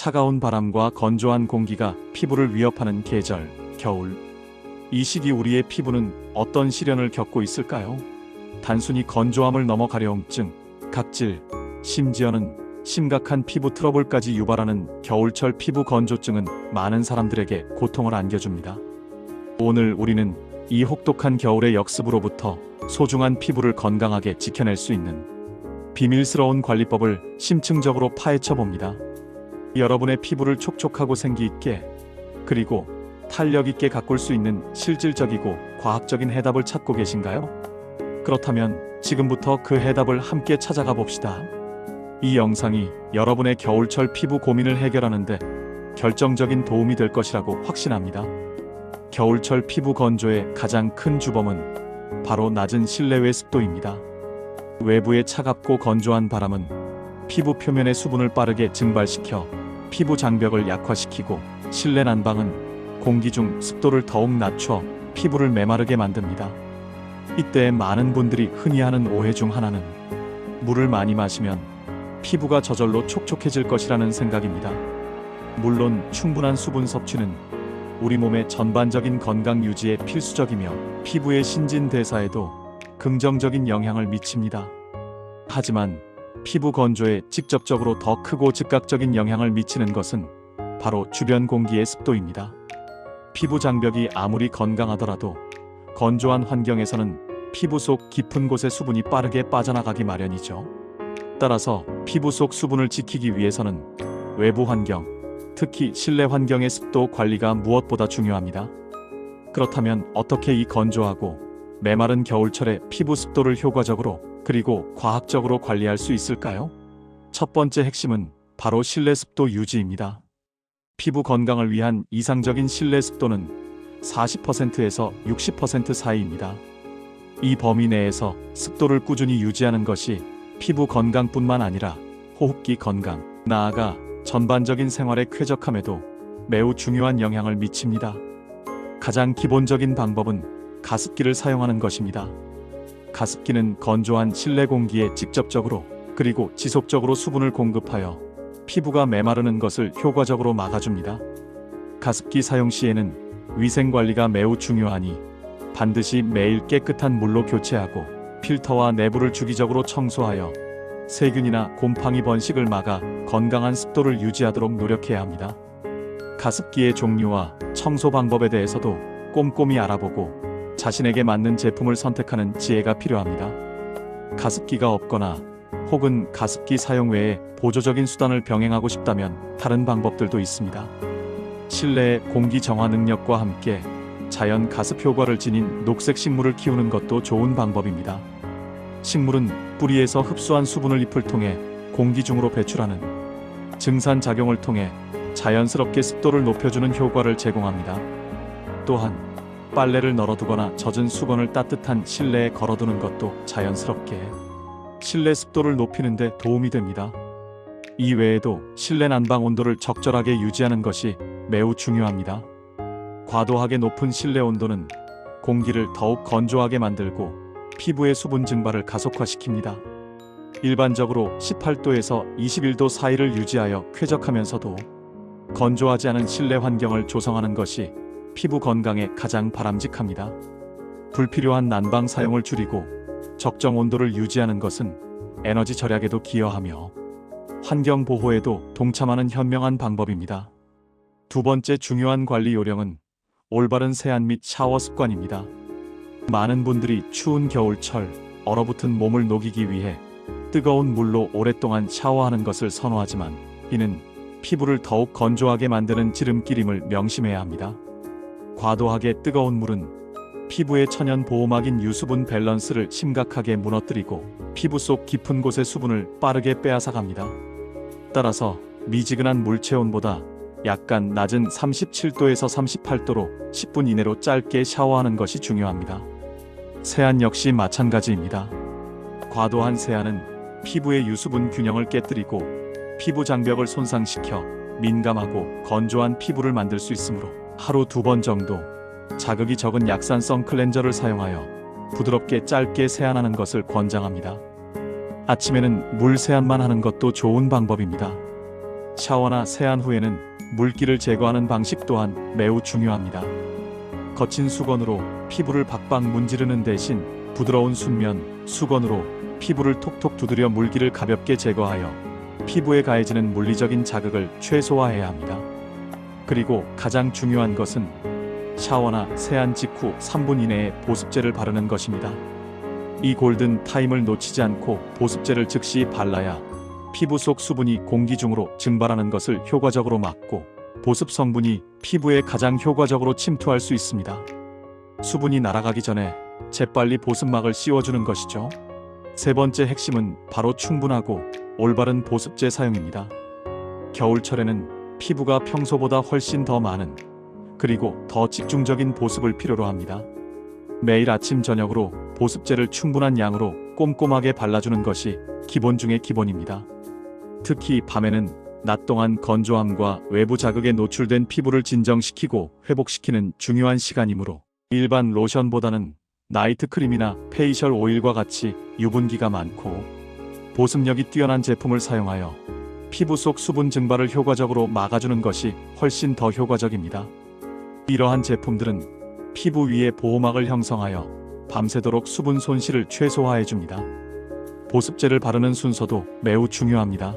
차가운 바람과 건조한 공기가 피부를 위협하는 계절, 겨울. 이 시기 우리의 피부는 어떤 시련을 겪고 있을까요? 단순히 건조함을 넘어 가려움증, 각질, 심지어는 심각한 피부 트러블까지 유발하는 겨울철 피부 건조증은 많은 사람들에게 고통을 안겨줍니다. 오늘 우리는 이 혹독한 겨울의 역습으로부터 소중한 피부를 건강하게 지켜낼 수 있는 비밀스러운 관리법을 심층적으로 파헤쳐 봅니다. 여러분의 피부를 촉촉하고 생기 있게, 그리고 탄력 있게 가꿀 수 있는 실질적이고 과학적인 해답을 찾고 계신가요? 그렇다면 지금부터 그 해답을 함께 찾아가 봅시다. 이 영상이 여러분의 겨울철 피부 고민을 해결하는데 결정적인 도움이 될 것이라고 확신합니다. 겨울철 피부 건조의 가장 큰 주범은 바로 낮은 실내외 습도입니다. 외부의 차갑고 건조한 바람은 피부 표면의 수분을 빠르게 증발시켜 피부 장벽을 약화시키고, 실내 난방은 공기 중 습도를 더욱 낮춰 피부를 메마르게 만듭니다. 이때 많은 분들이 흔히 하는 오해 중 하나는 물을 많이 마시면 피부가 저절로 촉촉해질 것이라는 생각입니다. 물론 충분한 수분 섭취는 우리 몸의 전반적인 건강 유지에 필수적이며 피부의 신진대사에도 긍정적인 영향을 미칩니다. 하지만 피부 건조에 직접적으로 더 크고 즉각적인 영향을 미치는 것은 바로 주변 공기의 습도입니다. 피부 장벽이 아무리 건강하더라도 건조한 환경에서는 피부 속 깊은 곳의 수분이 빠르게 빠져나가기 마련이죠. 따라서 피부 속 수분을 지키기 위해서는 외부 환경, 특히 실내 환경의 습도 관리가 무엇보다 중요합니다. 그렇다면 어떻게 이 건조하고 메마른 겨울철에 피부 습도를 효과적으로 그리고 과학적으로 관리할 수 있을까요? 첫 번째 핵심은 바로 실내 습도 유지입니다. 피부 건강을 위한 이상적인 실내 습도는 40%에서 60% 사이입니다. 이 범위 내에서 습도를 꾸준히 유지하는 것이 피부 건강뿐만 아니라 호흡기 건강, 나아가 전반적인 생활의 쾌적함에도 매우 중요한 영향을 미칩니다. 가장 기본적인 방법은 가습기를 사용하는 것입니다. 가습기는 건조한 실내 공기에 직접적으로 그리고 지속적으로 수분을 공급하여 피부가 메마르는 것을 효과적으로 막아줍니다. 가습기 사용 시에는 위생 관리가 매우 중요하니 반드시 매일 깨끗한 물로 교체하고 필터와 내부를 주기적으로 청소하여 세균이나 곰팡이 번식을 막아 건강한 습도를 유지하도록 노력해야 합니다. 가습기의 종류와 청소 방법에 대해서도 꼼꼼히 알아보고 자신에게 맞는 제품을 선택하는 지혜가 필요합니다. 가습기가 없거나 혹은 가습기 사용 외에 보조적인 수단을 병행하고 싶다면 다른 방법들도 있습니다. 실내의 공기 정화 능력과 함께 자연 가습 효과를 지닌 녹색 식물을 키우는 것도 좋은 방법입니다. 식물은 뿌리에서 흡수한 수분을 잎을 통해 공기 중으로 배출하는 증산작용을 통해 자연스럽게 습도를 높여주는 효과를 제공합니다. 또한 빨래를 널어두거나 젖은 수건을 따뜻한 실내에 걸어두는 것도 자연스럽게 실내 습도를 높이는 데 도움이 됩니다. 이 외에도 실내 난방 온도를 적절하게 유지하는 것이 매우 중요합니다. 과도하게 높은 실내 온도는 공기를 더욱 건조하게 만들고 피부의 수분 증발을 가속화시킵니다. 일반적으로 18도에서 21도 사이를 유지하여 쾌적하면서도 건조하지 않은 실내 환경을 조성하는 것이 피부 건강에 가장 바람직합니다. 불필요한 난방 사용을 줄이고 적정 온도를 유지하는 것은 에너지 절약에도 기여하며 환경 보호에도 동참하는 현명한 방법입니다. 두 번째 중요한 관리 요령은 올바른 세안 및 샤워 습관입니다. 많은 분들이 추운 겨울철 얼어붙은 몸을 녹이기 위해 뜨거운 물로 오랫동안 샤워하는 것을 선호하지만 이는 피부를 더욱 건조하게 만드는 지름길임을 명심해야 합니다. 과도하게 뜨거운 물은 피부의 천연 보호막인 유수분 밸런스를 심각하게 무너뜨리고 피부 속 깊은 곳의 수분을 빠르게 빼앗아갑니다. 따라서 미지근한 물체온보다 약간 낮은 37도에서 38도로 10분 이내로 짧게 샤워하는 것이 중요합니다. 세안 역시 마찬가지입니다. 과도한 세안은 피부의 유수분 균형을 깨뜨리고 피부 장벽을 손상시켜 민감하고 건조한 피부를 만들 수 있으므로 하루 2번 정도 자극이 적은 약산성 클렌저를 사용하여 부드럽게 짧게 세안하는 것을 권장합니다. 아침에는 물 세안만 하는 것도 좋은 방법입니다. 샤워나 세안 후에는 물기를 제거하는 방식 또한 매우 중요합니다. 거친 수건으로 피부를 박박 문지르는 대신 부드러운 순면 수건으로 피부를 톡톡 두드려 물기를 가볍게 제거하여 피부에 가해지는 물리적인 자극을 최소화해야 합니다. 그리고 가장 중요한 것은 샤워나 세안 직후 3분 이내에 보습제를 바르는 것입니다. 이 골든 타임을 놓치지 않고 보습제를 즉시 발라야 피부 속 수분이 공기 중으로 증발하는 것을 효과적으로 막고 보습 성분이 피부에 가장 효과적으로 침투할 수 있습니다. 수분이 날아가기 전에 재빨리 보습막을 씌워주는 것이죠. 세 번째 핵심은 바로 충분하고 올바른 보습제 사용입니다. 겨울철에는 피부가 평소보다 훨씬 더 많은 그리고 더 집중적인 보습을 필요로 합니다. 매일 아침 저녁으로 보습제를 충분한 양으로 꼼꼼하게 발라주는 것이 기본 중의 기본입니다. 특히 밤에는 낮 동안 건조함과 외부 자극에 노출된 피부를 진정시키고 회복시키는 중요한 시간이므로 일반 로션보다는 나이트 크림이나 페이셜 오일과 같이 유분기가 많고 보습력이 뛰어난 제품을 사용하여 피부 속 수분 증발을 효과적으로 막아주는 것이 훨씬 더 효과적입니다. 이러한 제품들은 피부 위에 보호막을 형성하여 밤새도록 수분 손실을 최소화해줍니다. 보습제를 바르는 순서도 매우 중요합니다.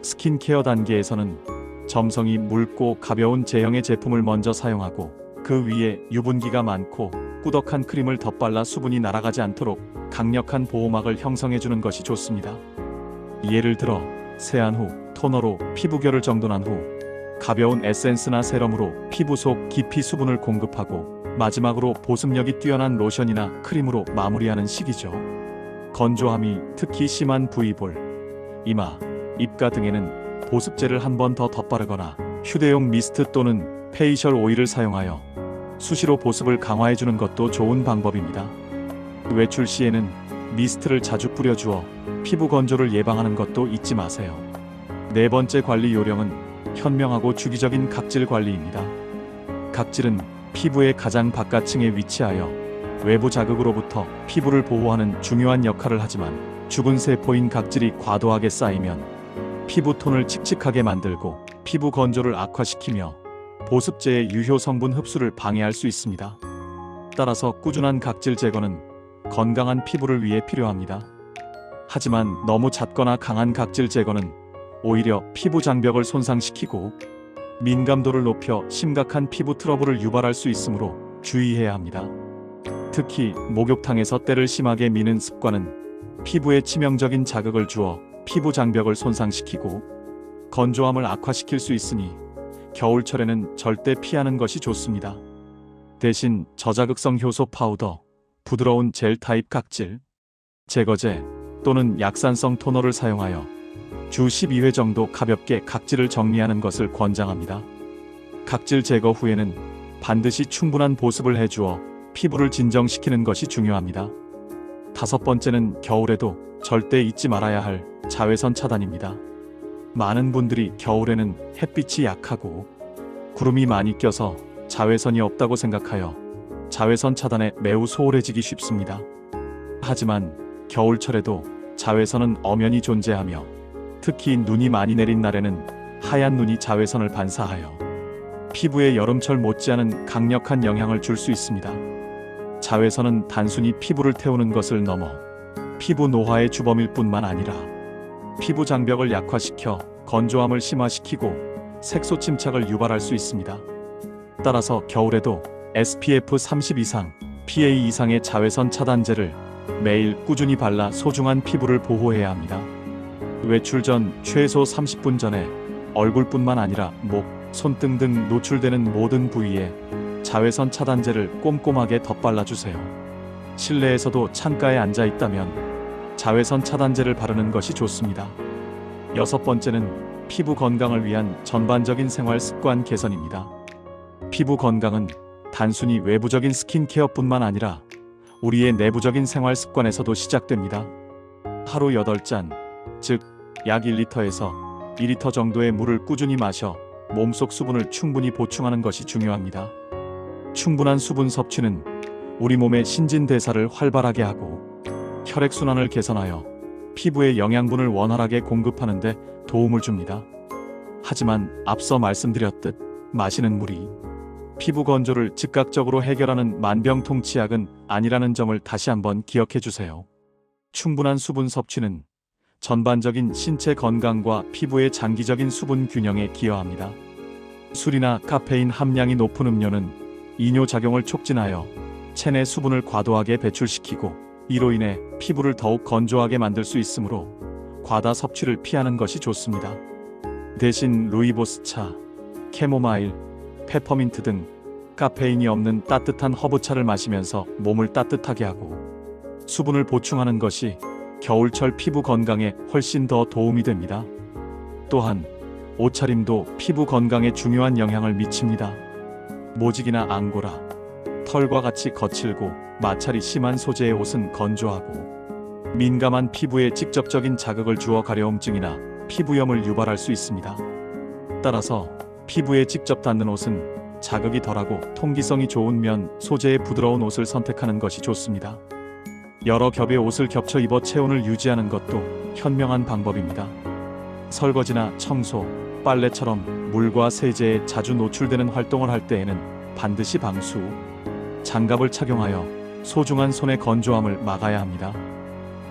스킨케어 단계에서는 점성이 묽고 가벼운 제형의 제품을 먼저 사용하고 그 위에 유분기가 많고 꾸덕한 크림을 덧발라 수분이 날아가지 않도록 강력한 보호막을 형성해주는 것이 좋습니다. 예를 들어 세안 후 토너로 피부결을 정돈한 후 가벼운 에센스나 세럼으로 피부 속 깊이 수분을 공급하고 마지막으로 보습력이 뛰어난 로션이나 크림으로 마무리하는 시기죠. 건조함이 특히 심한 부위볼, 이마, 입가 등에는 보습제를 한 번 더 덧바르거나 휴대용 미스트 또는 페이셜 오일을 사용하여 수시로 보습을 강화해주는 것도 좋은 방법입니다. 외출 시에는 미스트를 자주 뿌려주어 피부 건조를 예방하는 것도 잊지 마세요. 네 번째 관리 요령은 현명하고 주기적인 각질 관리입니다. 각질은 피부의 가장 바깥층에 위치하여 외부 자극으로부터 피부를 보호하는 중요한 역할을 하지만 죽은 세포인 각질이 과도하게 쌓이면 피부톤을 칙칙하게 만들고 피부 건조를 악화시키며 보습제의 유효 성분 흡수를 방해할 수 있습니다. 따라서 꾸준한 각질 제거는 건강한 피부를 위해 필요합니다. 하지만 너무 잦거나 강한 각질 제거는 오히려 피부 장벽을 손상시키고 민감도를 높여 심각한 피부 트러블을 유발할 수 있으므로 주의해야 합니다. 특히 목욕탕에서 때를 심하게 미는 습관은 피부에 치명적인 자극을 주어 피부 장벽을 손상시키고 건조함을 악화시킬 수 있으니 겨울철에는 절대 피하는 것이 좋습니다. 대신 저자극성 효소 파우더, 부드러운 젤 타입 각질, 제거제 또는 약산성 토너를 사용하여 주 12회 정도 가볍게 각질을 정리하는 것을 권장합니다. 각질 제거 후에는 반드시 충분한 보습을 해주어 피부를 진정시키는 것이 중요합니다. 다섯 번째는 겨울에도 절대 잊지 말아야 할 자외선 차단입니다. 많은 분들이 겨울에는 햇빛이 약하고 구름이 많이 껴서 자외선이 없다고 생각하여 자외선 차단에 매우 소홀해지기 쉽습니다. 하지만 겨울철에도 자외선은 엄연히 존재하며 특히 눈이 많이 내린 날에는 하얀 눈이 자외선을 반사하여 피부에 여름철 못지않은 강력한 영향을 줄 수 있습니다. 자외선은 단순히 피부를 태우는 것을 넘어 피부 노화의 주범일 뿐만 아니라 피부 장벽을 약화시켜 건조함을 심화시키고 색소 침착을 유발할 수 있습니다. 따라서 겨울에도 SPF 30 이상, PA 이상의 자외선 차단제를 매일 꾸준히 발라 소중한 피부를 보호해야 합니다. 외출 전 최소 30분 전에 얼굴뿐만 아니라 목, 손등 등 노출되는 모든 부위에 자외선 차단제를 꼼꼼하게 덧발라주세요. 실내에서도 창가에 앉아 있다면 자외선 차단제를 바르는 것이 좋습니다. 여섯 번째는 피부 건강을 위한 전반적인 생활 습관 개선입니다. 피부 건강은 단순히 외부적인 스킨케어뿐만 아니라 우리의 내부적인 생활 습관에서도 시작됩니다. 하루 8잔, 즉 약 1리터에서 2리터 정도의 물을 꾸준히 마셔 몸속 수분을 충분히 보충하는 것이 중요합니다. 충분한 수분 섭취는 우리 몸의 신진대사를 활발하게 하고 혈액순환을 개선하여 피부에 영양분을 원활하게 공급하는 데 도움을 줍니다. 하지만 앞서 말씀드렸듯 마시는 물이 피부 건조를 즉각적으로 해결하는 만병통치약은 아니라는 점을 다시 한번 기억해 주세요. 충분한 수분 섭취는 전반적인 신체 건강과 피부의 장기적인 수분 균형에 기여합니다. 술이나 카페인 함량이 높은 음료는 이뇨작용을 촉진하여 체내 수분을 과도하게 배출시키고 이로 인해 피부를 더욱 건조하게 만들 수 있으므로 과다 섭취를 피하는 것이 좋습니다. 대신 루이보스 차, 캐모마일, 페퍼민트 등 카페인이 없는 따뜻한 허브차를 마시면서 몸을 따뜻하게 하고 수분을 보충하는 것이 겨울철 피부 건강에 훨씬 더 도움이 됩니다. 또한 옷차림도 피부 건강에 중요한 영향을 미칩니다. 모직이나 앙고라, 털과 같이 거칠고 마찰이 심한 소재의 옷은 건조하고 민감한 피부에 직접적인 자극을 주어 가려움증이나 피부염을 유발할 수 있습니다. 따라서 피부에 직접 닿는 옷은 자극이 덜하고 통기성이 좋은 면 소재의 부드러운 옷을 선택하는 것이 좋습니다. 여러 겹의 옷을 겹쳐 입어 체온을 유지하는 것도 현명한 방법입니다. 설거지나 청소, 빨래처럼 물과 세제에 자주 노출되는 활동을 할 때에는 반드시 방수 후 장갑을 착용하여 소중한 손의 건조함을 막아야 합니다.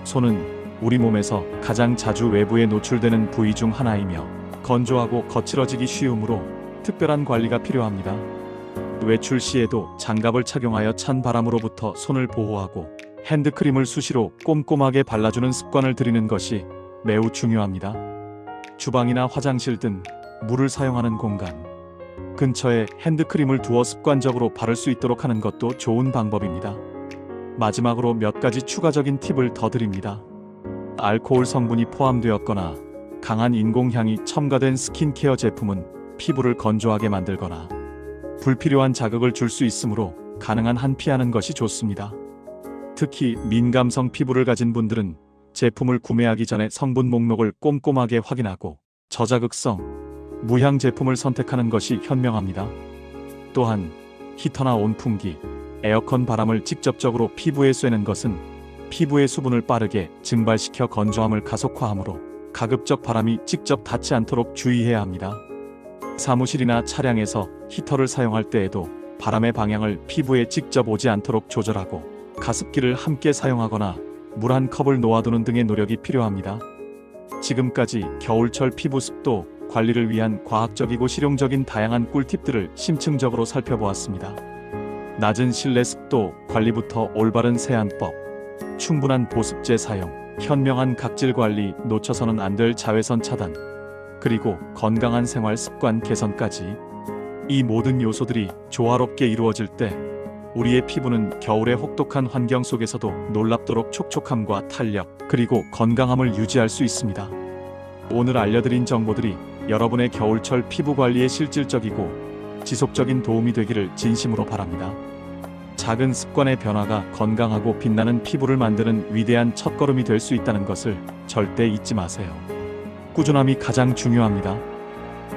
손은 우리 몸에서 가장 자주 외부에 노출되는 부위 중 하나이며 건조하고 거칠어지기 쉬우므로 특별한 관리가 필요합니다. 외출 시에도 장갑을 착용하여 찬 바람으로부터 손을 보호하고 핸드크림을 수시로 꼼꼼하게 발라주는 습관을 들이는 것이 매우 중요합니다. 주방이나 화장실 등 물을 사용하는 공간 근처에 핸드크림을 두어 습관적으로 바를 수 있도록 하는 것도 좋은 방법입니다. 마지막으로 몇 가지 추가적인 팁을 더 드립니다. 알코올 성분이 포함되었거나 강한 인공향이 첨가된 스킨케어 제품은 피부를 건조하게 만들거나 불필요한 자극을 줄 수 있으므로 가능한 한 피하는 것이 좋습니다. 특히 민감성 피부를 가진 분들은 제품을 구매하기 전에 성분 목록을 꼼꼼하게 확인하고 저자극성, 무향 제품을 선택하는 것이 현명합니다. 또한 히터나 온풍기, 에어컨 바람을 직접적으로 피부에 쐬는 것은 피부의 수분을 빠르게 증발시켜 건조함을 가속화하므로 가급적 바람이 직접 닿지 않도록 주의해야 합니다. 사무실이나 차량에서 히터를 사용할 때에도 바람의 방향을 피부에 직접 오지 않도록 조절하고 가습기를 함께 사용하거나 물 한 컵을 놓아두는 등의 노력이 필요합니다. 지금까지 겨울철 피부 습도 관리를 위한 과학적이고 실용적인 다양한 꿀팁들을 심층적으로 살펴보았습니다. 낮은 실내 습도 관리부터 올바른 세안법, 충분한 보습제 사용, 현명한 각질 관리, 놓쳐서는 안 될 자외선 차단, 그리고 건강한 생활 습관 개선까지 이 모든 요소들이 조화롭게 이루어질 때 우리의 피부는 겨울의 혹독한 환경 속에서도 놀랍도록 촉촉함과 탄력, 그리고 건강함을 유지할 수 있습니다. 오늘 알려드린 정보들이 여러분의 겨울철 피부 관리에 실질적이고 지속적인 도움이 되기를 진심으로 바랍니다. 작은 습관의 변화가 건강하고 빛나는 피부를 만드는 위대한 첫걸음이 될 수 있다는 것을 절대 잊지 마세요. 꾸준함이 가장 중요합니다.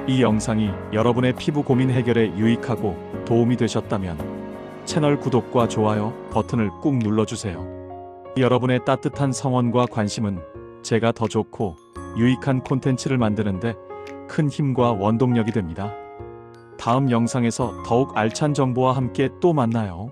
이 영상이 여러분의 피부 고민 해결에 유익하고 도움이 되셨다면 채널 구독과 좋아요 버튼을 꾹 눌러주세요. 여러분의 따뜻한 성원과 관심은 제가 더 좋고 유익한 콘텐츠를 만드는데 큰 힘과 원동력이 됩니다. 다음 영상에서 더욱 알찬 정보와 함께 또 만나요.